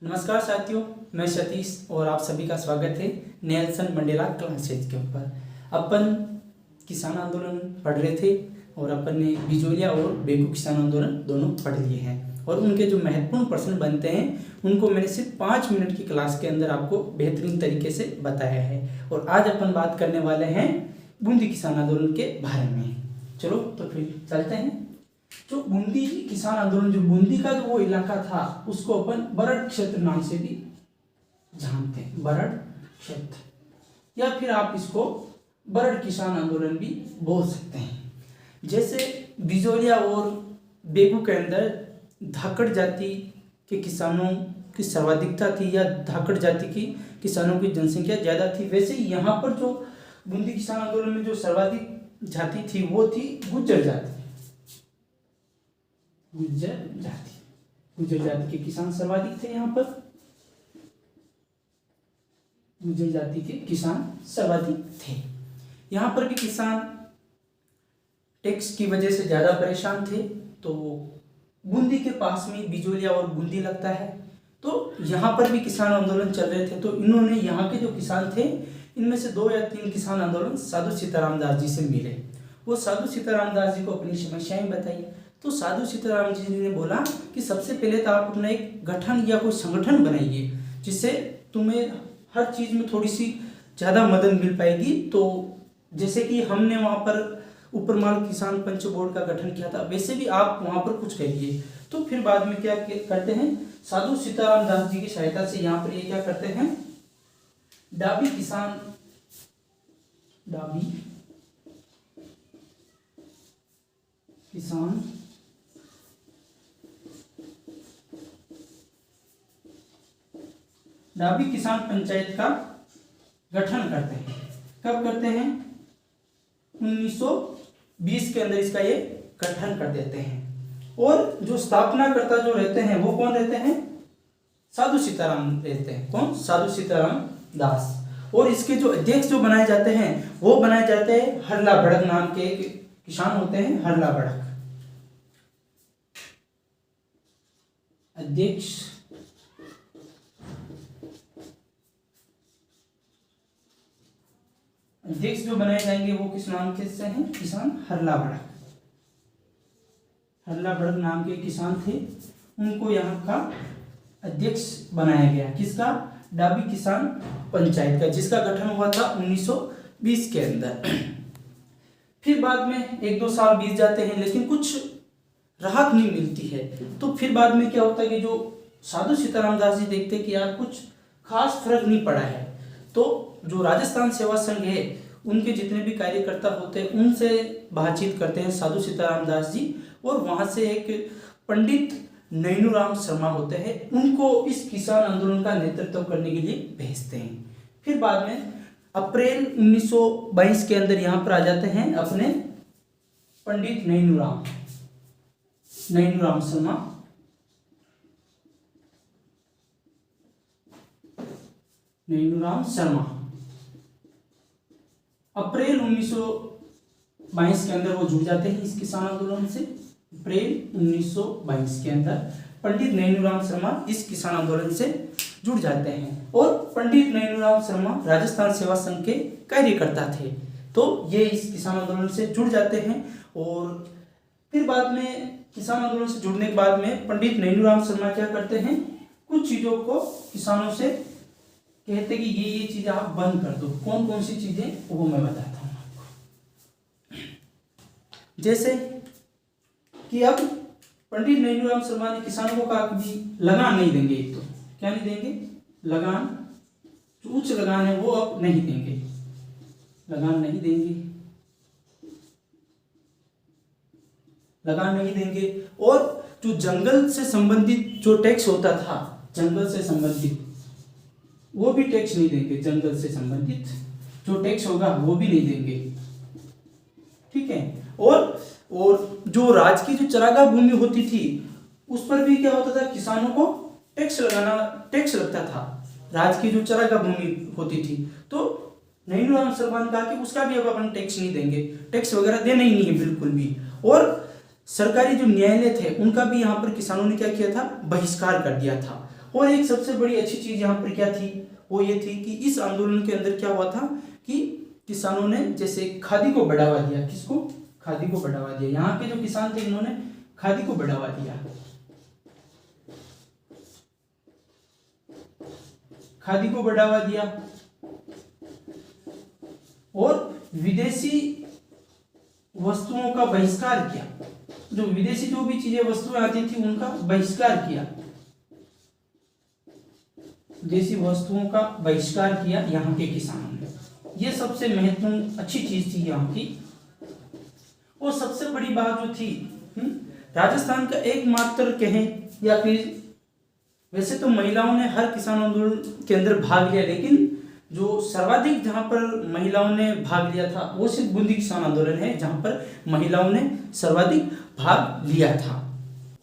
नमस्कार साथियों, मैं सतीश और आप सभी का स्वागत है नेल्सन मंडेला क्लासेज के ऊपर। अपन किसान आंदोलन पढ़ रहे थे और अपन ने बिजोलिया और बेकू किसान आंदोलन दोनों पढ़ लिए हैं और उनके जो महत्वपूर्ण प्रश्न बनते हैं उनको मैंने सिर्फ 5 मिनट की क्लास के अंदर आपको बेहतरीन तरीके से बताया है। और आज अपन बात करने वाले हैं बूंदी किसान आंदोलन के बारे में। चलो तो फिर चलते हैं। जो बूंदी किसान आंदोलन, जो बूंदी का जो वो इलाका था उसको अपन बरड़ क्षेत्र नाम से भी जानते हैं, बरड़ क्षेत्र, या फिर आप इसको बरड़ किसान आंदोलन भी बोल सकते हैं। जैसे बिजोलिया और बेगू के अंदर धाकड़ जाति के किसानों की सर्वाधिकता थी या धाकड़ जाति की किसानों की जनसंख्या ज़्यादा थी, वैसे यहाँ पर जो बूंदी किसान आंदोलन में जो सर्वाधिक जाति थी वो थी गुज्जर जाति। गुज्जर जाति के किसान सर्वाधिक थे। यहाँ पर गुज्जर जाति के किसान सर्वाधिक थे। यहाँ पर भी किसान टैक्स की वजह से ज्यादा परेशान थे। तो बूंदी के पास में बिजोलिया और बूंदी लगता है, तो यहाँ पर भी किसान आंदोलन चल रहे थे। तो इन्होंने यहाँ के जो किसान थे इनमें से 2 या 3 किसान आंदोलन साधु सीताराम दास जी से मिले। वो साधु सीताराम दास जी को अपनी समस्याएं बताई। तो साधु सीताराम जी ने बोला कि सबसे पहले तो आप अपना एक गठन या कोई संगठन बनाइए जिससे तुम्हें हर चीज में थोड़ी सी ज्यादा मदद मिल पाएगी। तो जैसे कि हमने वहां पर उपरमाल किसान पंच बोर्ड का गठन किया था, वैसे भी आप वहां पर कुछ करिए। तो फिर बाद में क्या करते हैं, साधु सीताराम दास जी की सहायता से यहाँ पर ये क्या करते हैं, डाबी किसान पंचायत का गठन करते हैं। कब करते हैं, 1920 के अंदर इसका ये गठन कर देते हैं। और जो स्थापनाकर्ता जो रहते हैं वो कौन रहते हैं, साधु सीताराम रहते हैं। कौन, साधु सीताराम दास। और इसके जो अध्यक्ष जो बनाए जाते हैं वो बनाए जाते हैं हरला भड़क नाम के किसान होते हैं। हरला भड़क अध्यक्ष जो बनाए जाएंगे वो किस नाम के से हैं, किसान हरला भड़क। हरला भड़क नाम के किसान थे, उनको यहाँ का अध्यक्ष बनाया गया। किसका, डाबी किसान पंचायत का, जिसका गठन हुआ था 1920 के अंदर। फिर बाद में 1-2 साल बीत जाते हैं लेकिन कुछ राहत नहीं मिलती है। तो फिर बाद में क्या होता है कि जो साधु सीताराम दास जी देखते हैं कि यार कुछ खास फर्क नहीं पड़ा है। तो जो राजस्थान सेवा संघ है उनके जितने भी कार्यकर्ता होते हैं उनसे बातचीत करते हैं साधु सीताराम दास जी, और वहां से एक पंडित नैनूराम शर्मा होते हैं, उनको इस किसान आंदोलन का नेतृत्व करने के लिए भेजते हैं। फिर बाद में अप्रैल 1922 के अंदर यहाँ पर आ जाते हैं अपने पंडित नैनूराम शर्मा। अप्रैल 1922 के अंदर वो जुड़ जाते हैं इस किसान आंदोलन से। अप्रैल 1922 के अंदर पंडित नैनूराम शर्मा इस किसान आंदोलन से जुड़ जाते हैं। और पंडित नैनूराम शर्मा राजस्थान सेवा संघ के कार्यकर्ता थे। तो ये इस किसान आंदोलन से जुड़ जाते हैं। और फिर बाद में किसान आंदोलन से जुड़ने के बाद में पंडित नैनूराम शर्मा क्या करते हैं, कुछ चीजों को किसानों से कहते कि ये चीजें आप बंद कर दो। कौन कौन सी चीजें वो मैं बताता हूं आपको। जैसे कि अब पंडित नैनूराम शर्मा ने किसानों को कहा कि लगान नहीं देंगे। एक तो क्या नहीं देंगे, लगान, जो उच्च लगान है वो अब नहीं देंगे, लगान नहीं देंगे। और जो जंगल से संबंधित जो टैक्स होता था, जंगल से संबंधित वो भी टैक्स नहीं देंगे। जंगल से संबंधित जो टैक्स होगा वो भी नहीं देंगे, ठीक है। और जो राज की जो चरागाह भूमि होती थी उस पर भी क्या होता था, किसानों को टैक्स लगता था। राज की जो चरागाह भूमि होती थी, तो नैनूराम शर्मा ने कहा कि उसका भी अब अपन टैक्स नहीं देंगे, टैक्स वगैरह देना ही नहीं है बिल्कुल भी। और सरकारी जो न्यायालय थे उनका भी यहाँ पर किसानों ने क्या किया था, बहिष्कार कर दिया था। और एक सबसे बड़ी अच्छी चीज यहाँ पर क्या थी, वो ये थी कि इस आंदोलन के अंदर क्या हुआ था कि किसानों ने जैसे खादी को बढ़ावा दिया। किसको? खादी को बढ़ावा दिया। यहाँ के जो किसान थे इन्होंने खादी को बढ़ावा दिया, खादी को बढ़ावा दिया और विदेशी वस्तुओं का बहिष्कार किया। जो विदेशी जो भी चीजें वस्तुएं आती थी उनका बहिष्कार किया, विदेशी वस्तुओं का बहिष्कार किया यहाँ के किसानों ने। ये सबसे महत्वपूर्ण अच्छी चीज थी यहाँ की। और सबसे बड़ी बात जो थी, राजस्थान का एकमात्र कहें या फिर वैसे तो महिलाओं ने हर किसान आंदोलन के अंदर भाग लिया, लेकिन जो सर्वाधिक जहां पर महिलाओं ने भाग लिया था वो सिर्फ बूंदी किसान आंदोलन है, जहां पर महिलाओं ने सर्वाधिक भाग लिया था।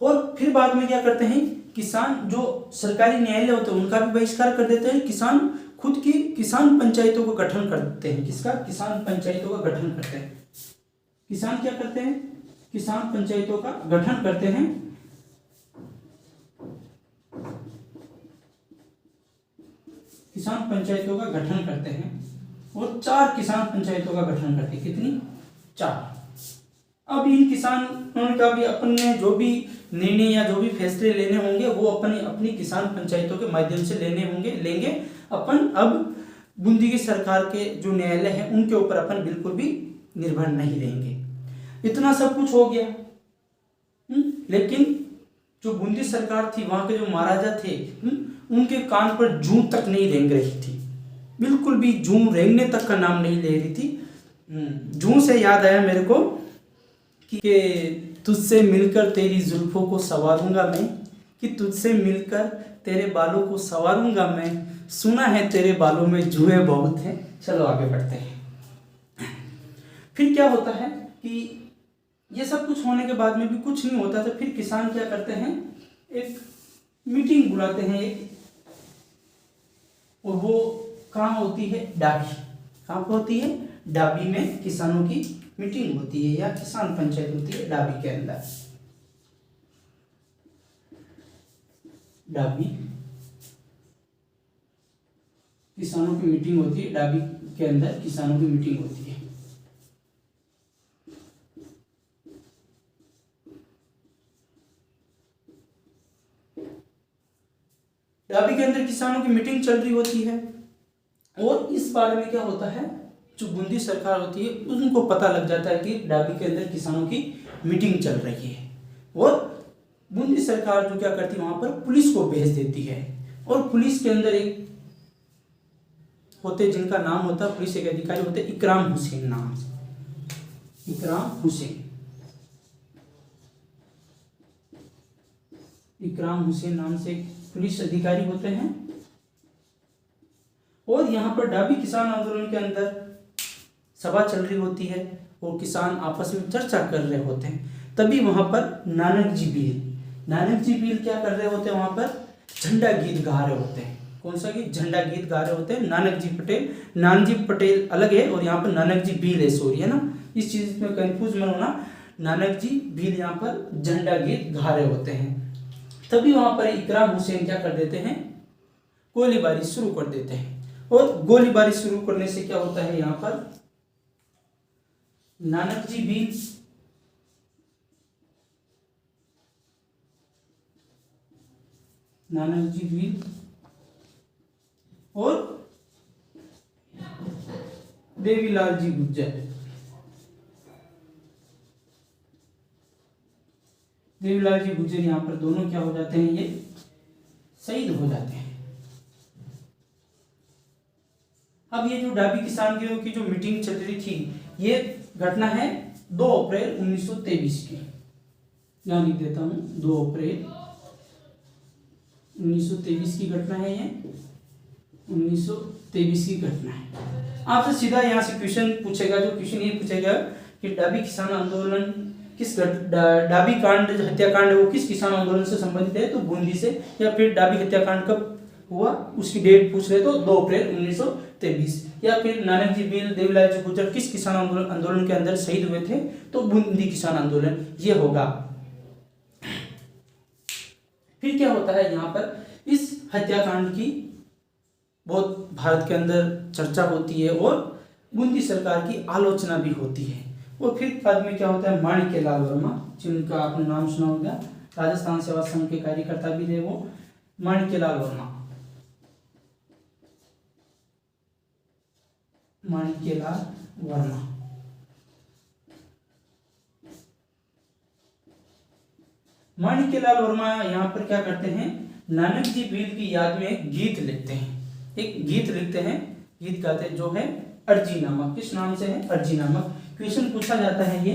और फिर बाद में क्या करते हैं, किसान जो सरकारी न्यायालय होते हैं उनका भी बहिष्कार कर देते हैं। किसान खुद की किसान पंचायतों का गठन करते हैं। किसका? किसान पंचायतों का गठन करते हैं। किसान क्या करते हैं? किसान पंचायतों का गठन करते हैं। किसान पंचायतों का गठन करते हैं और 4 किसान पंचायतों का गठन करते हैं। कितनी? 4। अब इन किसानों का भी अपने जो भी निर्णय या जो भी फैसले लेने होंगे वो अपनी किसान पंचायतों के माध्यम से लेंगे अपन। अब बूंदी की सरकार के जो न्यायालय है उनके ऊपर अपन बिल्कुल भी निर्भर नहीं रहेंगे। इतना सब कुछ हो गया, लेकिन जो बूंदी सरकार थी वहां के जो महाराजा थे उनके कान पर जूं तक नहीं रेंग रही थी, बिल्कुल भी जूं रेंगने तक का नाम नहीं ले रही थी। जूं से याद आया मेरे को कि तुझसे मिलकर तेरी जुल्फों को संवारूंगा मैं, कि तुझसे मिलकर तेरे बालों को संवारूंगा मैं, सुना है तेरे बालों में जुए बहुत हैं। चलो आगे बढ़ते हैं। फिर क्या होता है कि ये सब कुछ होने के बाद में भी कुछ नहीं होता, तो फिर किसान क्या करते हैं, एक मीटिंग बुलाते हैं एक, और वो कहाँ होती है? डाबी। कहाँ पर होती है? डाबी में किसानों की मीटिंग होती है या किसान पंचायत होती है डाबी के अंदर। डाबी किसानों की मीटिंग होती है, डाबी के अंदर किसानों की मीटिंग होती है। डाबी के अंदर किसानों की मीटिंग चल रही होती है और इस बारे में क्या होता है, जो बूंदी सरकार होती है उनको पता लग जाता है कि डाबी के अंदर किसानों की मीटिंग चल रही है। और बूंदी सरकार जो क्या करती है वहां पर पुलिस को भेज देती है। और पुलिस के अंदर एक होते जिनका नाम होता है, पुलिस एक अधिकारी होते इकराम हुसैन नाम, इकराम हुसैन नाम से पुलिस अधिकारी होते हैं। और यहाँ पर डाबी किसान आंदोलन के अंदर सभा चल रही होती है और किसान आपस में चर्चा कर रहे होते हैं। तभी वहां पर नानक जी भील क्या कर रहे होते हैं, वहां पर झंडा गीत गा रहे होते हैं। कौन सा गीत? झंडा गीत गा रहे होते हैं। नानक जी पटेल अलग है और यहाँ पर नानक जी भील है, सॉरी है ना, इस चीज में कंफ्यूज मत होना। नानक जी भील यहाँ पर झंडा गीत गा रहे होते हैं। तभी वहां पर इकराम हुसैन क्या कर देते हैं, गोलीबारी शुरू कर देते हैं। और गोलीबारी शुरू करने से क्या होता है, यहाँ पर नानक जी भील और देवीलाल जी गुर्जर, यहाँ पर दोनों क्या हो जाते हैं, ये शहीद हो जाते हैं। अब ये जो डाबी किसान की जो मीटिंग चल रही थी, ये घटना है 2 अप्रैल 1923 की। यहाँ लिख देता हूं, 2 अप्रैल 1923 की घटना है। ये 1923 की घटना है। आपसे सीधा यहाँ से क्वेश्चन पूछेगा, जो क्वेश्चन ये पूछेगा कि डाबी किसान आंदोलन डाबी कांड हत्याकांड है वो किस किसान आंदोलन से संबंधित है, तो बूंदी से। या फिर डाबी हत्याकांड कब हुआ उसकी डेट पूछ रहे तो 2 अप्रैल 1923। या फिर नानक जी भील, देवीलाल जी गुर्जर किस किसान आंदोलन के अंदर शहीद हुए थे, तो बूंदी किसान आंदोलन ये होगा। फिर क्या होता है, यहाँ पर इस हत्याकांड की बहुत भारत के अंदर चर्चा होती है और बूंदी सरकार की आलोचना भी होती है। और फिर बाद में क्या होता है, माणिक्यलाल वर्मा, जिनका आपने नाम सुना होगा, राजस्थान सेवा संघ के कार्यकर्ता भी थे वो, माणिक्यलाल वर्मा। माणिक्यलाल वर्मा माणिक्यलाल वर्मा यहाँ पर क्या करते हैं, नानक जी भील की याद में एक गीत लिखते हैं, गीत गाते हैं जो है अर्जी नामक। किस नाम से है, अर्जी नामक। क्वेश्चन पूछा जाता है, ये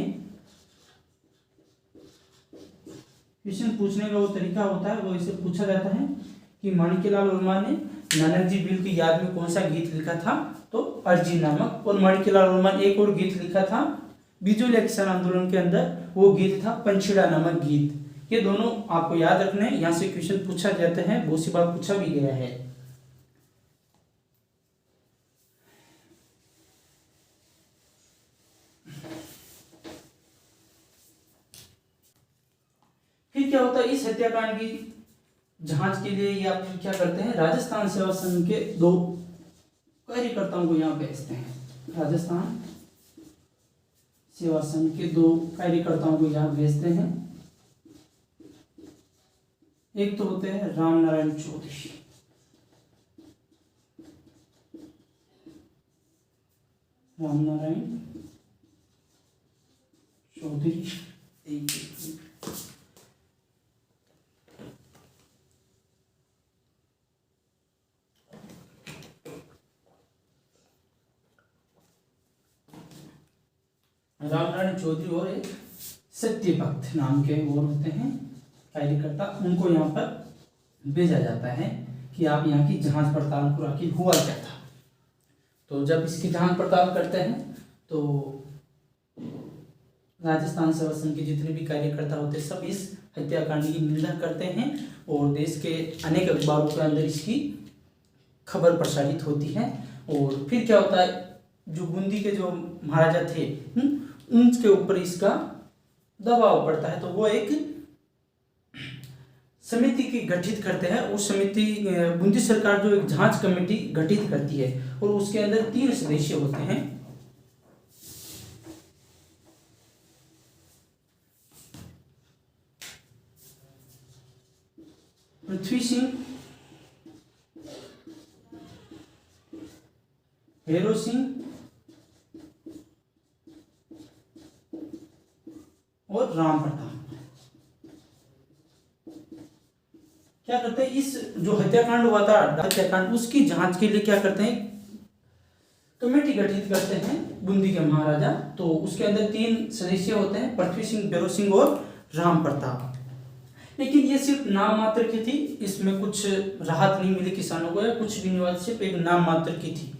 क्वेश्चन पूछने का वो तरीका होता है, वो इसे पूछा जाता है कि माणिक्यलाल वर्मा ने नानक जी भील की याद में कौन सा गीत लिखा था, तो अर्जी नामक। और माणिक्यलाल वर्मा ने एक और गीत लिखा था बिजोलिया किसान आंदोलन के अंदर, वो गीत था पंछीड़ा नामक गीत। ये दोनों आपको याद रखने हैं, यहाँ से क्वेश्चन पूछा जाता है, बहुत सी बार पूछा भी गया है। फिर क्या होता है, इस हत्याकांड की जांच के लिए या फिर क्या करते हैं, राजस्थान सेवा संघ के 2 कार्यकर्ताओं को यहाँ भेजते हैं। राजस्थान सेवा संघ के 2 कार्यकर्ताओं को यहाँ भेजते हैं। एक तो होते हैं राम नारायण चौधरी, राम नारायण चौधरी। रामनारायण चौधरी और एक सत्यभक्त नाम के और होते हैं कार्यकर्ता, उनको यहाँ पर भेजा जाता है कि आप यहाँ की जांच पड़ताल करो, आखिर हुआ क्या था। तो जब इसकी जांच पड़ताल करते हैं तो राजस्थान सेवा संघ के जितने भी कार्यकर्ता होते हैं सब इस हत्याकांड की निंदा करते हैं और देश के अनेक अखबारों के अंदर इसकी खबर प्रसारित होती है। और फिर क्या होता है, जो बूंदी के जो महाराजा थे उनके ऊपर इसका दबाव पड़ता है, तो वो एक समिति की गठित करते हैं। उस समिति, बूंदी सरकार जो एक जांच कमेटी गठित करती है और उसके अंदर 3 सदस्य होते हैं। पृथ्वी सिंह, भैरव सिंह और राम प्रताप। क्या करते हैं, इस जो हत्याकांड हुआ था, हत्याकांड, उसकी जांच के लिए क्या करते हैं, कमेटी गठित करते हैं बूंदी के महाराजा। तो उसके अंदर 3 सदस्य होते हैं, पृथ्वी सिंह, भैरव सिंह और राम प्रताप। लेकिन ये सिर्फ नाम मात्र की थी, इसमें कुछ राहत नहीं मिली किसानों को या कुछ भी नहीं हुआ, सिर्फ एक नाम मात्र की थी।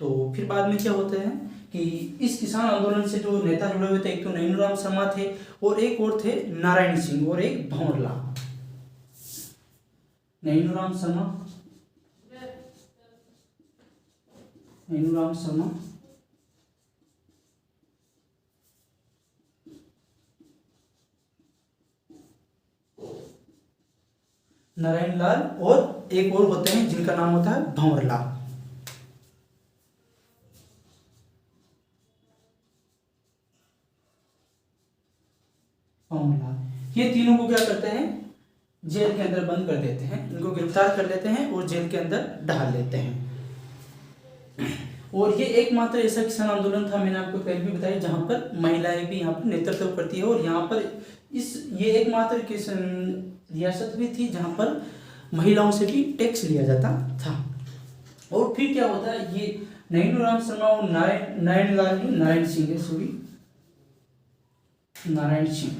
तो फिर बाद में क्या होता है कि इस किसान आंदोलन से जो नेता जुड़े हुए थे, एक तो नैनूराम शर्मा थे और एक और थे नारायण सिंह और एक भंवरलाल। नैनूराम शर्मा, नैनूराम शर्मा नारायण लाल और एक और होते हैं जिनका नाम होता है भंवरलाल। ये तीनों को क्या करते हैं, जेल के अंदर बंद कर देते हैं, इनको गिरफ्तार कर लेते हैं और जेल के अंदर डाल लेते हैं। और ये एकमात्र ऐसा किसान आंदोलन था, मैंने आपको पहले भी बताया, जहां पर महिलाएं भी यहाँ पर नेतृत्व करती है। और यहाँ पर ये एकमात्र रियासत भी थी जहां पर महिलाओं से भी टैक्स लिया जाता था। और फिर क्या होता है, ये नैनूराम शर्मा और नारायण सिंह,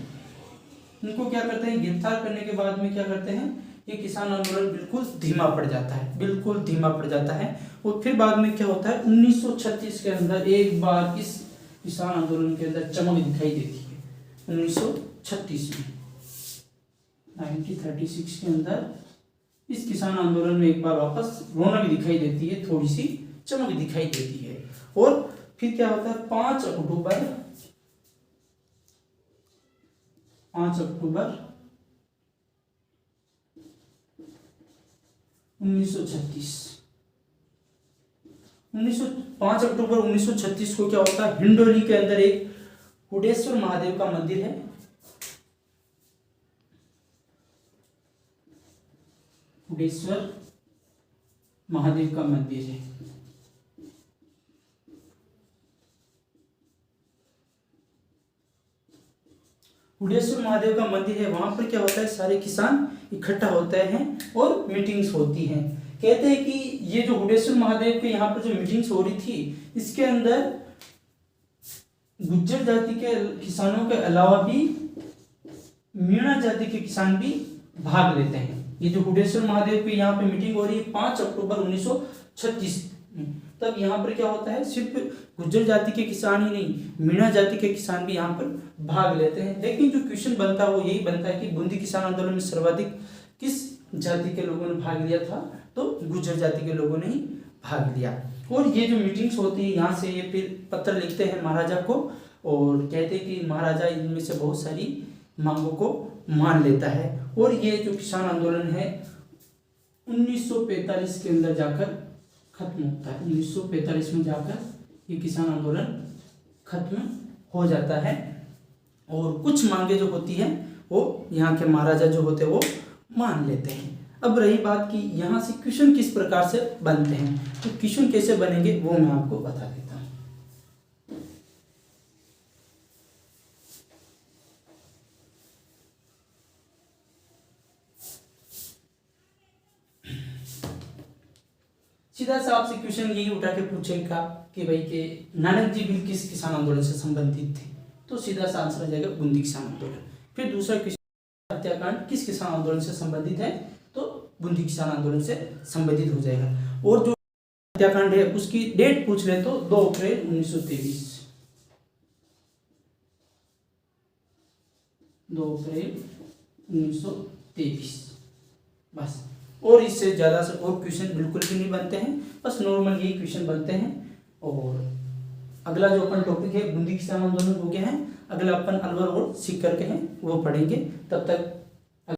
इनको क्या करते हैं, गिरफ्तार करने के बाद में क्या करते हैं, ये किसान आंदोलन बिल्कुल धीमा पड़ जाता है। और फिर बाद में क्या होता है, 1936 के अंदर एक बार इस किसान आंदोलन के अंदर चमक दिखाई देती है। 1936 में, 1936 के अंदर इस किसान आंदोलन में एक बार वापस रौनक दिखाई देती है, थोड़ी सी चमक दिखाई देती है। और फिर क्या होता है, 5 अक्टूबर 1936 1936 5 अक्टूबर 1936 को क्या होता है, हिंडोली के अंदर एक हुडेश्वर महादेव का मंदिर है। हुडेश्वर महादेव का मंदिर है। हुडेश्वर महादेव का मंदिर है, वहां पर क्या होता है, सारे किसान इकट्ठा होते हैं और मीटिंग्स होती हैं। कहते हैं कि ये जो हुडेश्वर महादेव के यहाँ पर जो मीटिंग्स हो रही थी, इसके अंदर गुज्जर जाति के किसानों के अलावा भी मीणा जाति के किसान भी भाग लेते हैं। ये जो हुडेश्वर महादेव की यहाँ पे मीटिंग हो रही है 5 अक्टूबर 1936 में, तब यहाँ पर क्या होता है, सिर्फ गुज्जर जाति के किसान ही नहीं, मीणा जाति के किसान भी यहाँ पर भाग लेते हैं। लेकिन जो क्वेश्चन बनता है वो यही बनता है कि बूंदी किसान आंदोलन में सर्वाधिक किस जाति के लोगों ने भाग लिया था, तो गुज्जर जाति के लोगों ने ही भाग लिया। और ये जो मीटिंग्स होती है, यहाँ से ये फिर पत्र लिखते हैं महाराजा को और कहते हैं कि महाराजा इनमें से बहुत सारी मांगों को मान लेता है। और ये जो किसान आंदोलन है 1945 के अंदर जाकर खत्म होता है। 1945 में जाकर ये किसान आंदोलन खत्म हो जाता है। और कुछ मांगे जो होती हैं वो यहाँ के महाराजा जो होते हैं वो मान लेते हैं। अब रही बात कि यहाँ से क्वेश्चन किस प्रकार से बनते हैं, तो क्वेश्चन कैसे बनेंगे वो मैं आपको बता देता हूँ। सीधा सा आपसे क्वेश्चन यही उठा के पूछेगा कि भाई के नानक जी भी किस किसान आंदोलन से संबंधित थे, तो सीधा सा आंसर आ जाएगा बूंदी किसान आंदोलन। फिर दूसरा क्वेश्चन, हत्याकांड किस किसान आंदोलन से संबंधित है, तो बूंदी किसान आंदोलन से संबंधित हो जाएगा। और जो हत्याकांड है उसकी डेट पूछ ले तो 2 अप्रैल 1923, 2 अप्रैल 1923 बस। और इससे ज़्यादा से और क्वेश्चन बिल्कुल भी नहीं बनते हैं, बस नॉर्मल यही क्वेश्चन बनते हैं। और अगला जो अपन टॉपिक है बूंदी किसान आंदोलन हो गया है, अगला अपन अलवर और सीकर के हैं वो पढ़ेंगे। तब तक